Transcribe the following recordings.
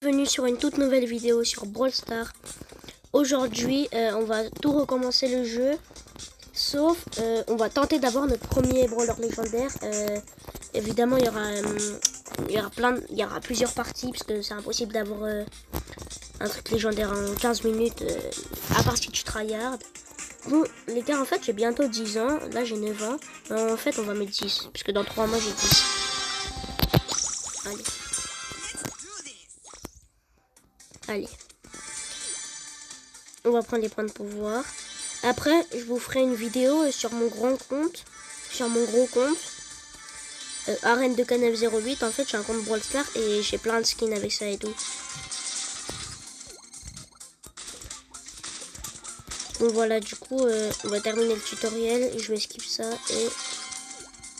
Bienvenue sur une toute nouvelle vidéo sur Brawl Stars. Aujourd'hui, on va tout recommencer le jeu. Sauf, on va tenter d'avoir notre premier brawler légendaire. Évidemment, il y aura plusieurs parties parce que c'est impossible d'avoir un truc légendaire en 15 minutes à part si tu tryhard. Bon, les gars, en fait, j'ai bientôt 10 ans. Là, j'ai 9 ans. En fait, on va mettre 10 parce que dans 3 mois, j'ai 10. Allez. Allez. On va prendre les points de pouvoir. Après, je vous ferai une vidéo sur mon grand compte. Sur mon gros compte. Arène de Canal 08. En fait, j'ai un compte Brawl Stars et j'ai plein de skins avec ça et tout. Donc voilà, du coup, on va terminer le tutoriel. Je vais skip ça et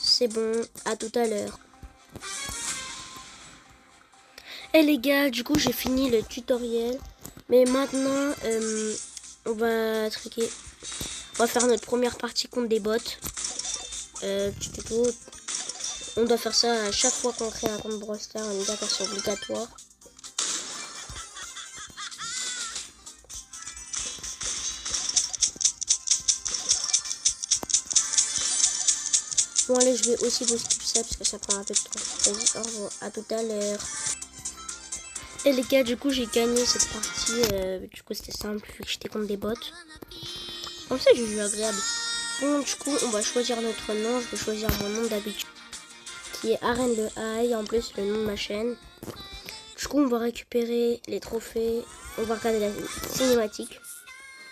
c'est bon. À tout à l'heure. Et les gars, du coup, j'ai fini le tutoriel. Mais maintenant, on va triquer. On va faire notre première partie contre des bots. Petit tuto. On doit faire ça à chaque fois qu'on crée un compte Brawl Stars. On est d'accord, c'est obligatoire. Bon allez, je vais aussi vous skip ça parce que ça prend un peu de temps. Vas-y, au revoir, à tout à l'heure. Et les gars, du coup, j'ai gagné cette partie. Du coup, c'était simple vu que j'étais contre des bots. Comme ça, j'ai joué agréable. Bon, du coup, on va choisir notre nom. Je vais choisir mon nom d'habitude, qui est Arène le High. En plus, le nom de ma chaîne. Du coup, on va récupérer les trophées. On va regarder la cinématique.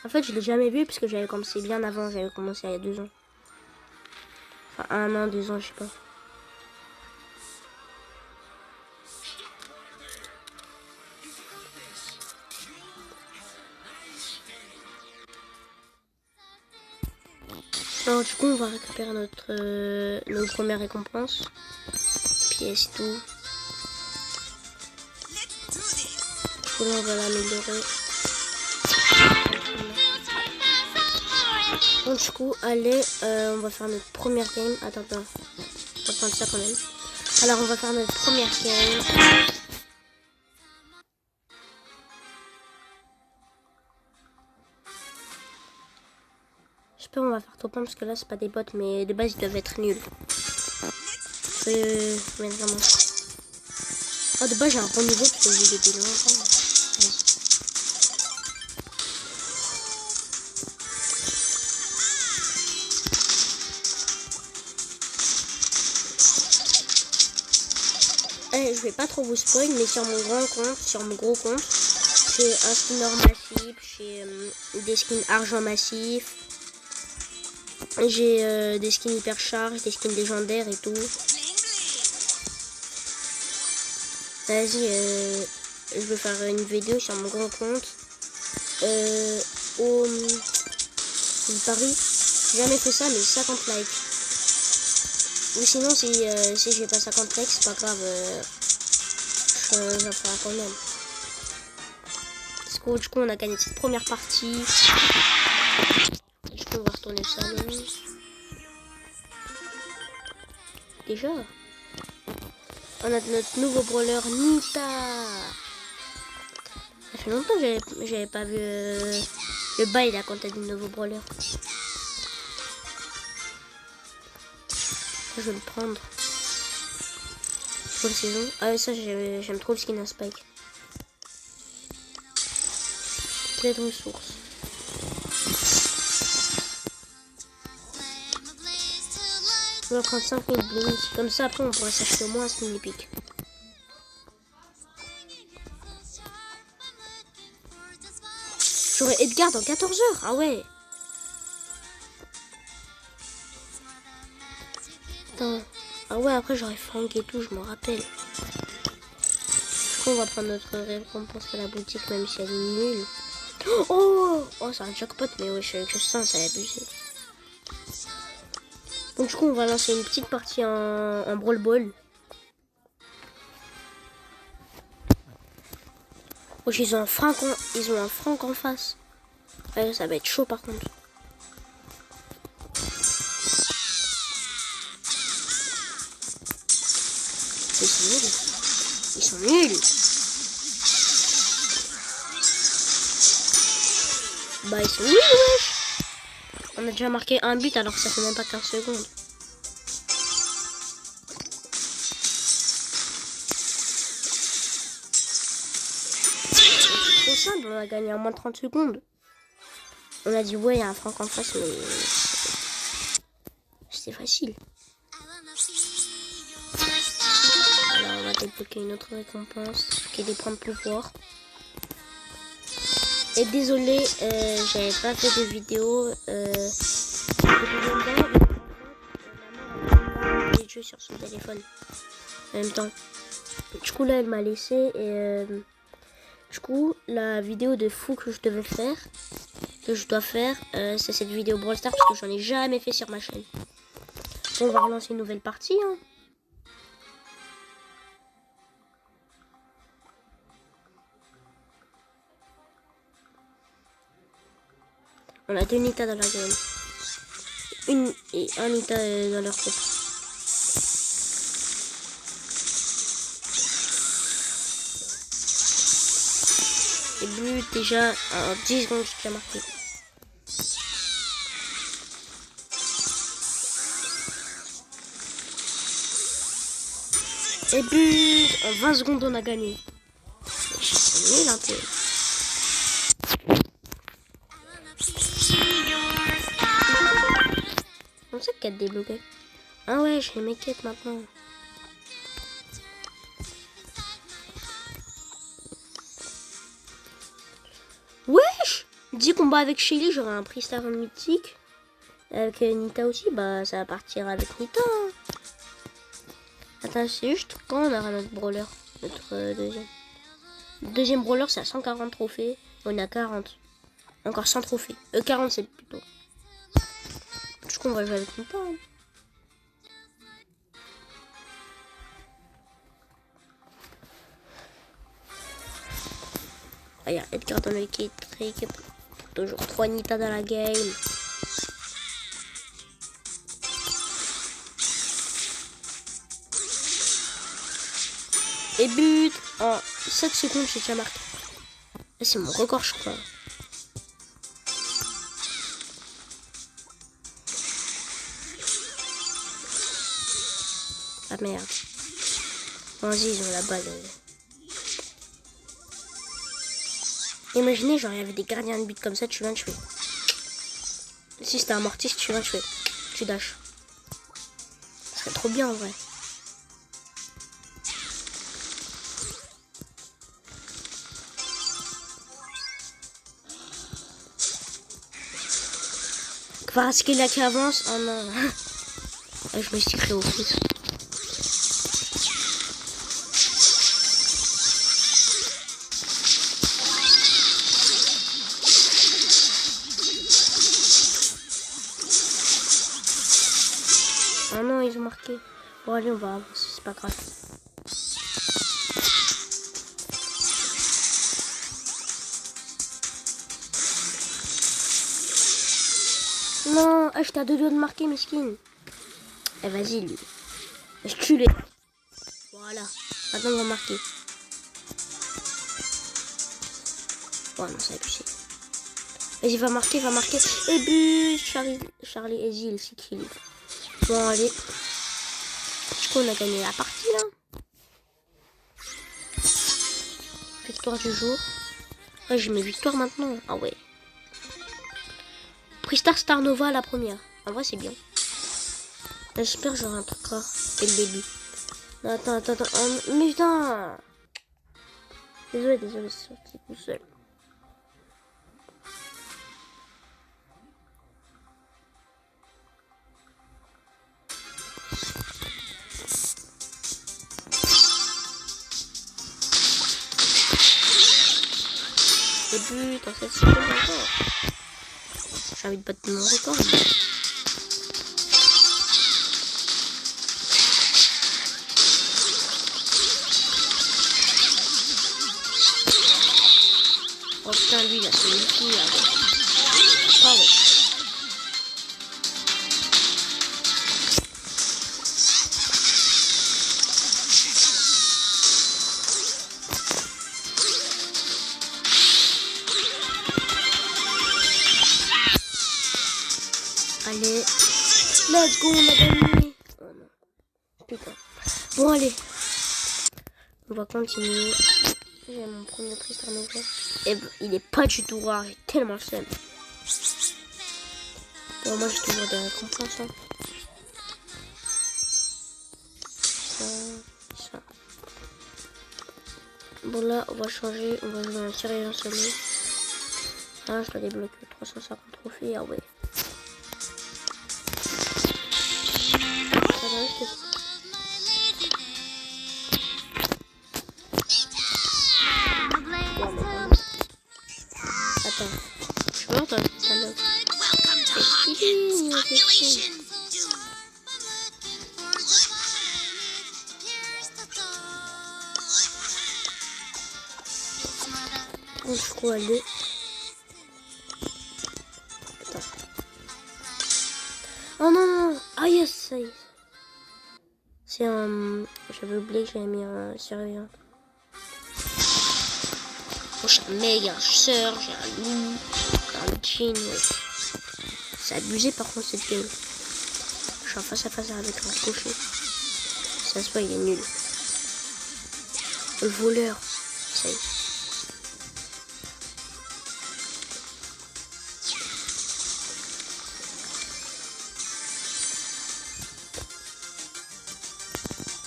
En fait, je l'ai jamais vu parce que j'avais commencé bien avant. J'avais commencé il y a 2 ans. Enfin, 1 an, 2 ans, je sais pas. Alors du coup on va récupérer nos premières récompenses. Pièces, tout. Du coup là on va l'améliorer. Donc du coup allez, on va faire notre première game. Attends, on va prendre ça quand même. Alors on va faire notre première game. J'espère on va faire top 1 parce que là c'est pas des bots mais de base ils doivent être nuls. Mais vraiment. Oh de base j'ai un bon niveau parce que j'ai depuis longtemps. Je vais pas trop vous spoil, mais sur mon grand compte, sur mon gros compte, j'ai un skin or massif, j'ai des skins argent massif, j'ai des skins hyper charge, des skins légendaires et tout. Vas-y, je vais faire une vidéo sur mon grand compte au Paris. J'ai jamais fait ça, mais 50 likes. Ou sinon, si j'ai pas 50 likes, c'est pas grave. J'en ferai quand même. Du coup, on a gagné cette première partie. Du coup, on va retourner le salon. Déjà, on a notre nouveau brawler Nita. Ça fait longtemps que j'avais pas vu le bail là quand t'as du nouveau brawler. Je vais le prendre. Pour la saison. Ah ouais, ça j'aime trop le skin à Spike. Clé de ressources. On va prendre 5000 blinks. Comme ça après on pourra s'acheter au moins un skin épique. J'aurai Edgar dans 14 heures. Ah ouais. Attends. Ah ouais, après j'aurai Frank et tout, je me rappelle. Du coup, on va prendre notre récompense à la boutique, même si elle est nulle. Oh, c'est un jackpot, mais ouais, je sens, ça a abusé. Donc, du coup, on va lancer une petite partie en Brawl Ball. Oh, ils ont un Frank en face. Ouais, ça va être chaud par contre. Ils sont nuls. Bah ils sont nuls, wesh. On a déjà marqué un but alors que ça fait même pas 15 secondes. C'est trop simple, on a gagné en moins de 30 secondes. On a dit ouais, il y a un Franck en face, mais c'était facile. Alors on va débloquer une autre récompense qui est des points de pouvoir. Et désolé, j'avais pas fait de vidéo. Des jeux sur son téléphone en même temps. Du coup là elle m'a laissé et du coup la vidéo de fou que je dois faire, c'est cette vidéo Brawl Stars parce que j'en ai jamais fait sur ma chaîne. On va relancer une nouvelle partie. Hein. On a 2 Nita dans la game. Une et un Nita dans leur groupe. Et but déjà en 10 secondes je t'ai marqué. Et but en 20 secondes on a gagné. C'est nul un peu. On sait qu'elle débloquée. Ah ouais, j'ai mes quêtes maintenant. Wesh! 10 combats avec Shelly, j'aurai un prix star mythique. Avec Nita aussi, bah ça va partir avec Nita. Hein. Attends, c'est juste quand on aura notre brawler. Notre deuxième. Le deuxième brawler, c'est à 140 trophées. On a 40. Encore 100 trophées. 47 plutôt. Du coup, on va jouer avec Nita. Hein. Regarde, Edgar dans l'équipe. Toujours 3 Nita dans la game. Et but en 7 secondes, j'ai déjà marqué. C'est mon record, je crois. Ah merde. Vas-y, ils ont la balle. Imaginez, genre, il y avait des gardiens de but comme ça, tu viens de tuer. Si c'était un mortiste, tu viens de tuer. Tu dashes. Ce serait trop bien en vrai. Parce qu'il a qui avance. Oh non. Je me suis créé au foot. Oh non, ils ont marqué. Bon, allez, on va avancer, c'est pas grave. Non, j'étais à 2 doigts de marquer, mesquine. Eh, vas-y, lui. Je tue les. Voilà. Maintenant, on va marquer. Ouais, non, ça a poussé. Vas-y, va marquer, va marquer. Et but, Charlie et Zil, c'est qui lui? Bon, allez. Du coup, on a gagné la partie, là. Victoire du jour. Ouais, j'ai mes victoires maintenant. Ah ouais. Prix Star Nova la première. En vrai, c'est bien. J'espère que j'aurai un truc rare. C'est le début. Non, attends. Oh, mais putain. Désolé, c'est sorti tout seul. Début dans cette seconde encore. J'ai envie de battre mon record. Oh putain, lui là, c'est une fille là. Ah ouais. Allez. Let's go, on a gagné. Oh non. Putain. Bon, allez. On va continuer. J'ai mon premier Tristar Nouvelle. Et ben, il est pas du tout rare. J'ai tellement le seum. Bon, moi, j'ai toujours des récompenses. Hein. Ça. Bon, là, on va changer. On va jouer un sérieux sommet. Ah, je dois débloquer 350 trophées. Ah ouais. Ça va rester. Attends. Je peux entendre ta note. Je crois aller. Attends. Oh non, non. Ah yes, ça y est. C'est un... J'avais oublié que j'avais mis un sérieux. Oh, j'ai un meg, un sœur, j'ai un loup, un jean. Ouais. C'est abusé par contre cette game. Je suis en face à face avec un cocher. Ça se voit, il est nul. Le voleur. Ça y est.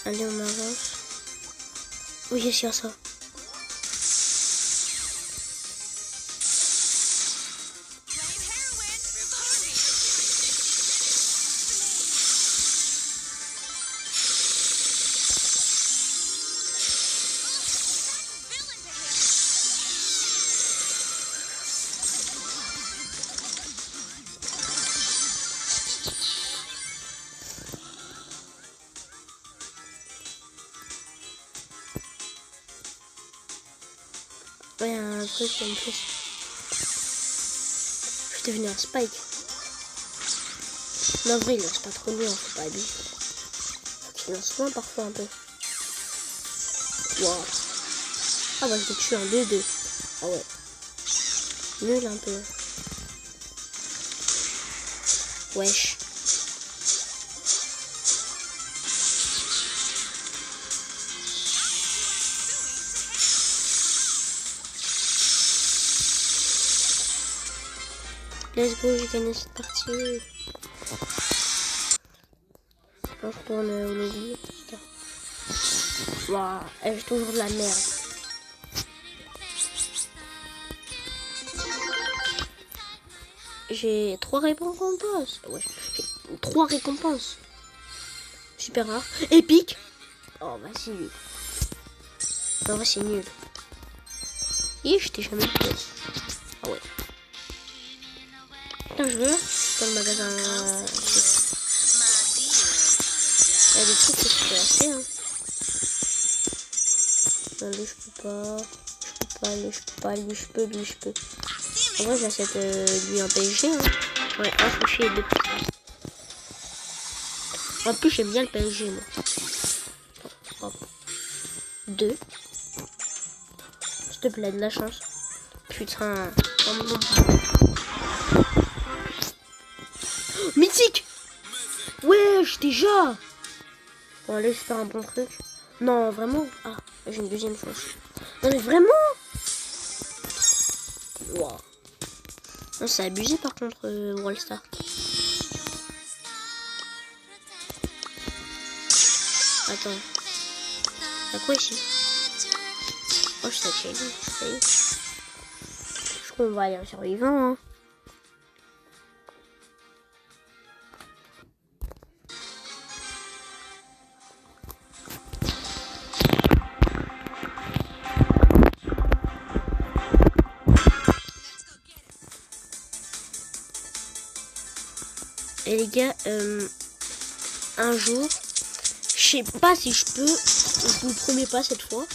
Allez, on avance. Oui, il y a ça. Ouais, un truc qui me plaît. Je vais devenir un Spike. Mais en vrai, il lance pas trop loin, faut pas abuser. Faut qu'il lance loin parfois un peu. Wow. Ah bah, je l'ai tué en 2-2. Ah ouais. Nul un peu. Wesh. Let's go, j'ai gagné cette partie. Je retourne au lobby. Waouh, j'ai toujours de la merde. J'ai 3 récompenses. Ouais, j'ai 3 récompenses. Super rare. Épique. Oh, bah c'est nul. Non, bah c'est nul. Et j'étais jamais plus. Ah ouais. Putain, je veux dans le magasin. Il y a des trucs que je peux acheter. Hein. Non, lui, je peux pas. Lui, je peux. En vrai, j'achète lui un PSG. Hein. Ouais, un fauché et 2 petits. En plus, j'aime bien le PSG, moi. Hop. 2. S'il te plaît, de la chance. Putain. Oh, non. Mythique. Ouais, déjà. Bon, allez, je vais faire un bon truc. Non, vraiment. Ah, j'ai une deuxième chance. Non, mais vraiment. Wow. Non, c'est abusé par contre, Wallstar. Attends. Y'a quoi ici? Oh, je suis chez lui. Ça y est. Je crois qu'on va aller en survivant. Hein. Et les gars, un jour, je sais pas si je peux, je vous le promets pas cette fois,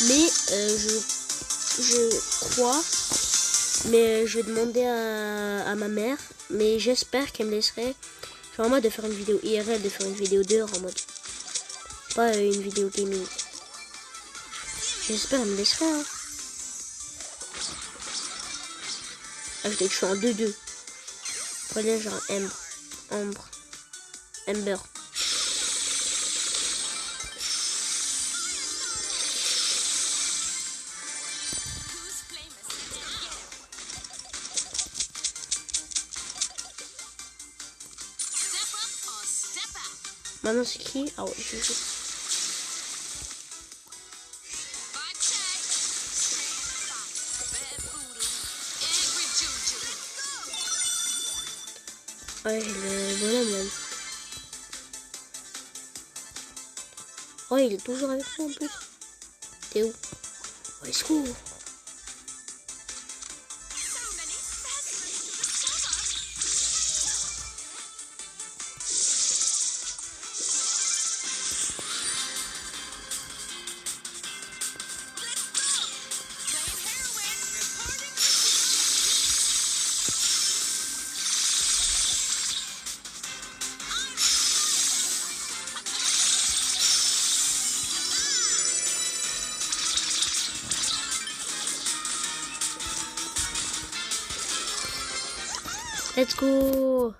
mais je crois, mais je vais demander à ma mère, mais j'espère qu'elle me laisserait, genre en mode de faire une vidéo IRL, de faire une vidéo dehors en mode, pas une vidéo gaming. J'espère qu'elle me laisserait. Hein. Ah, je suis en 2-2. Voilà, genre M. Ambre. Ember. Maintenant c'est qui? Ah ouais, je joue. Ouais, le bonhomme même. Oh, il est toujours avec moi en plus. T'es où? Oh, il se court. Let's go!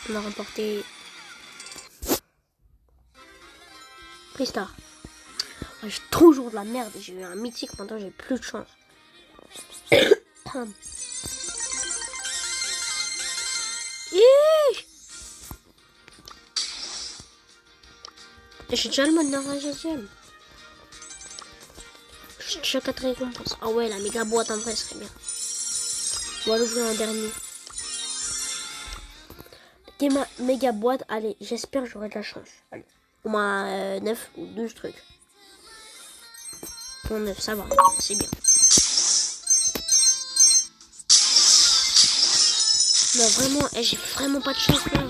On a remporté. Pristar. Oh, j'ai toujours de la merde. J'ai eu un mythique, maintenant j'ai plus de chance. J'ai déjà le mode nord-asiatique. J'ai déjà 4 récompenses. Ah ouais, la méga boîte en vrai serait bien. On va l'ouvrir en dernier. Et ma méga boîte, allez, j'espère que j'aurai de la chance. Allez, au moins 9 ou 12 trucs. Bon, 9, ça va, c'est bien. Non, vraiment, j'ai vraiment pas de chance là.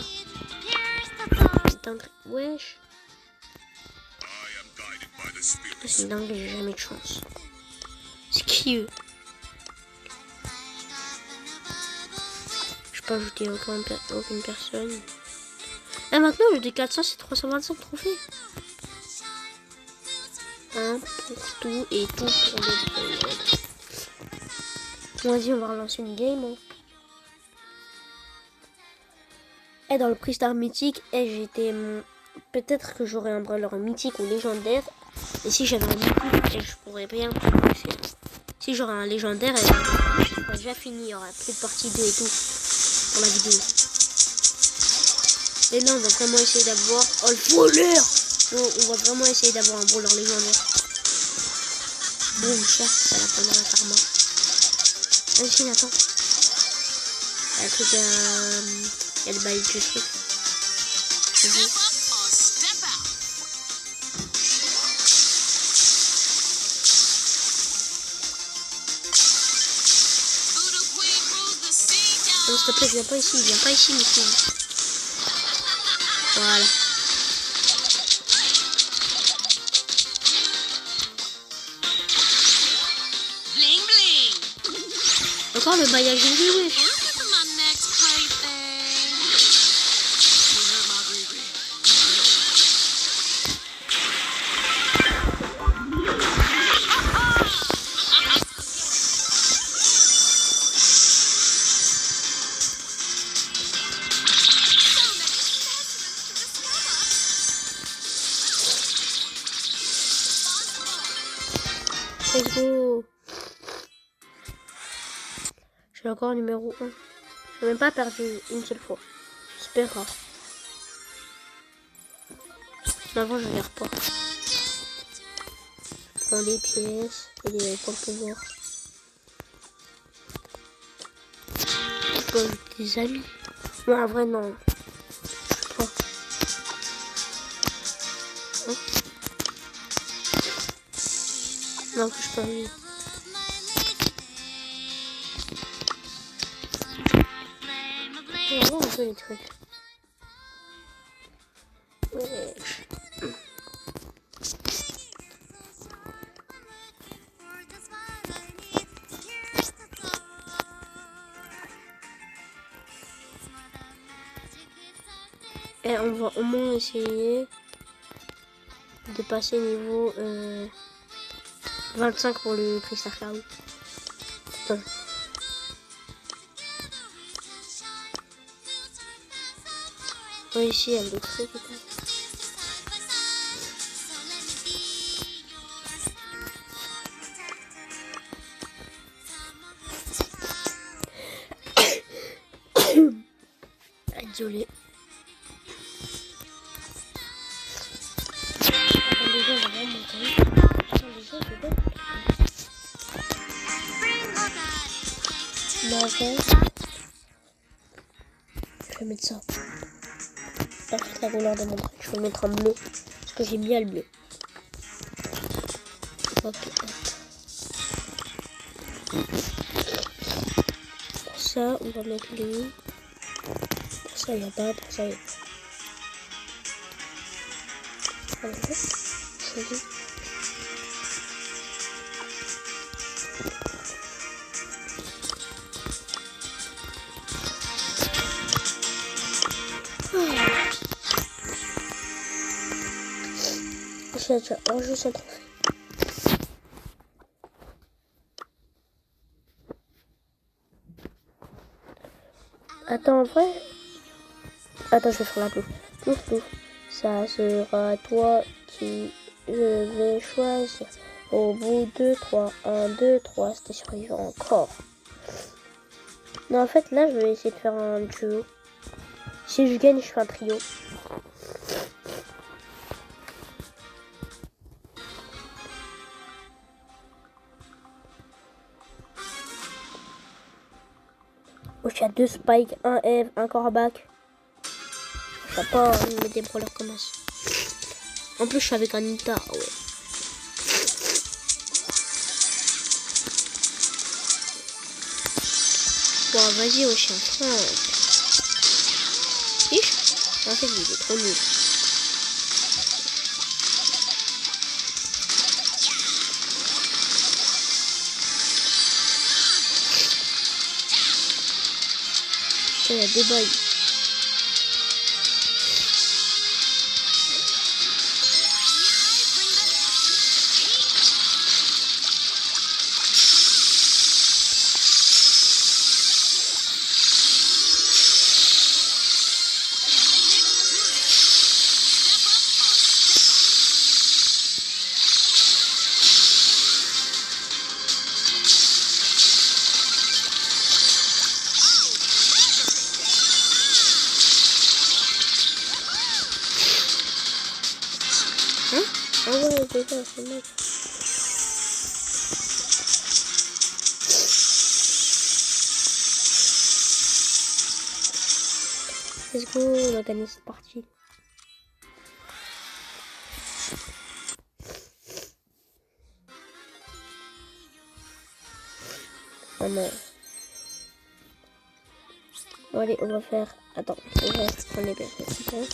Wesh. C'est dingue, j'ai jamais de chance. C'est qui eux? Je peux ajouter aucune personne. Et maintenant, le D400, c'est 325 trophées. Un pour tout et tout pour le monde. Vas-y, on va relancer une game. Hein. Et dans le Pristar mythique, j'étais. Peut-être que j'aurais un brawler mythique ou légendaire. Et si j'avais un mythique, je pourrais bien le faire. Si j'aurais un légendaire, j'aurais déjà fini. Il y aura plus de partie 2 et tout pour la vidéo. Et là, on va vraiment essayer d'avoir. Oh, le voleur! On va vraiment essayer d'avoir un brawler légendaire. Boum, ça, ça la prendre la karma. Allez, attends. Il y a le truc, il y a le bail du truc. Non, s'il te plaît, viens pas ici, monsieur. Voilà. Bling bling. Encore le maillage de vie, oui. Let's go. Je suis encore numéro 1. Je n'ai même pas perdu une seule fois. Super rare. Avant, je regarde pas. Je prends des pièces et des points de pouvoir. Je peux ajouter des amis. Non, en vrai, non. Je sais pas. Hein? Non, je peux pas. On va voir un peu les trucs. Ouais. Et on va au moins essayer de passer niveau 25 pour le Pristar Carry. Putain. Oh, ici, il y a d'autres trucs. Désolé. Attendez, on va voir mon temps. Mais en fait, je vais mettre ça. En fait, la couleur de mon truc, je vais mettre en bleu. Parce que j'ai bien le bleu. Ok. Pour ça, on va mettre les... Pour ça, il n'y a pas. Pour ça, il y a pas. Voilà. Choisis. J'ai déjà un jeu sans trophée. Attends, en vrai. Attends, je vais faire la plouf. Plouf, plouf. Ça sera toi qui je vais choisir. Au bout de 3. 1, 2, 3. C'était survivant encore. Non, en fait, là, je vais essayer de faire un duo. Si je gagne, je fais un trio. Oh, il y a 2 spikes, 1 Eve, 1 Corbac. Je sais pas me débrouiller comment ça. En plus, je suis avec un Nita, ouais. Bon, vas-y, ouais, chien. Fiche. En fait, il est trop nul. Il y a des bails. Ah ouais, déjà, c'est mec. Let's go, on a gagné cette partie. Oh non. Bon, allez, on va faire... Attends, on va prendre les bébés. Okay.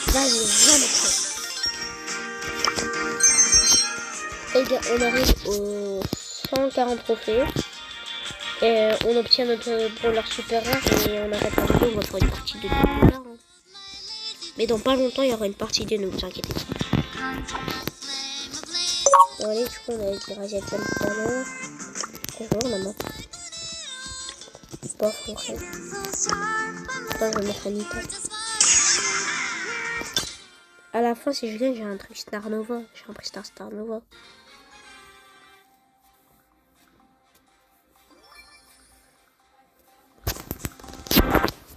Vas-y, jamais trop. Et bien, on arrive aux 140 trophées. Et on obtient notre brawler super rare. Et on arrête la vidéo, on va faire une partie de 2 dollars. Mais dans pas longtemps, il y aura une partie 2, ne vous inquiétez pas. Bon, allez, du coup, on a été rasé tout à l'heure. Je vais voir la map. Pas français. Attends, je vais mettre un Nita. À la fin, si je gagne, j'ai un truc Star Nova. J'ai un prix Star Nova.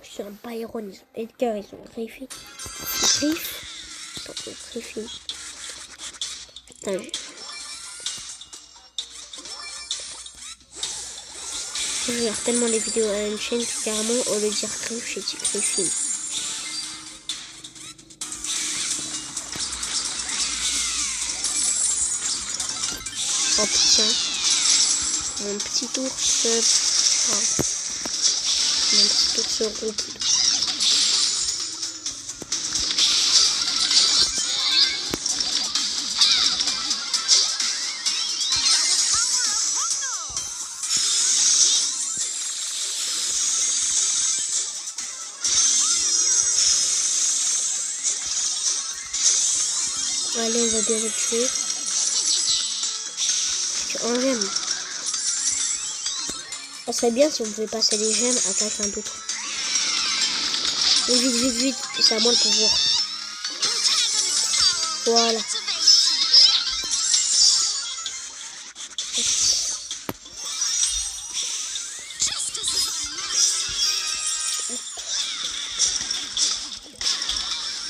Je suis un Byron, ils ont Edgar, ils ont Griffin. Griffin. Putain, je regarde tellement les vidéos à une chaîne que carrément, au lieu de dire Griff, j'ai dit Griffin. Oh putain, mon petit ours, mon petit ours roux. Allez, on va bien le tuer. En gemme. Ça serait bien si on pouvait passer les gemmes à quelqu'un d'autre. Et vite, vite, vite. Et c'est à moi le pouvoir. Voilà.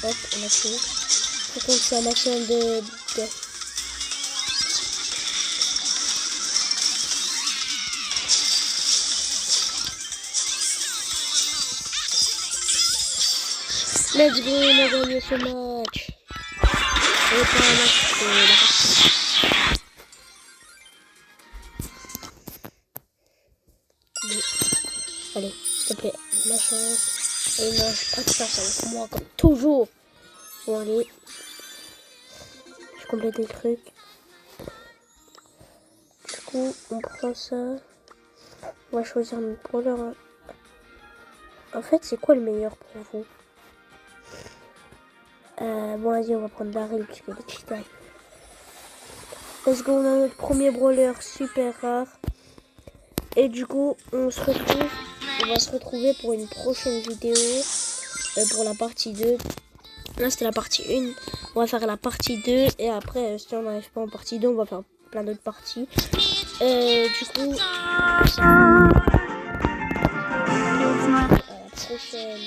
Hop, on a fait. Faut qu'on c'est un maximum de... Let's go, on a gagné ce match. Et pas un match, la partie. Bon. Allez, s'il te plaît, ma chance. Et non, je pas de chance avec moi, comme toujours. Bon, allez. Je complète le truc. Du coup, on prend ça. On va choisir une brawler. En fait, c'est quoi le meilleur pour vous? Bon, vas-y, on va prendre Daryl puisque le cheetah. Let's go, on a notre premier brawler super rare. Et du coup, on va se retrouver pour une prochaine vidéo. Pour la partie 2. Là, c'était la partie 1. On va faire la partie 2. Et après, si on n'arrive pas en partie 2, on va faire plein d'autres parties. Du coup, à la prochaine.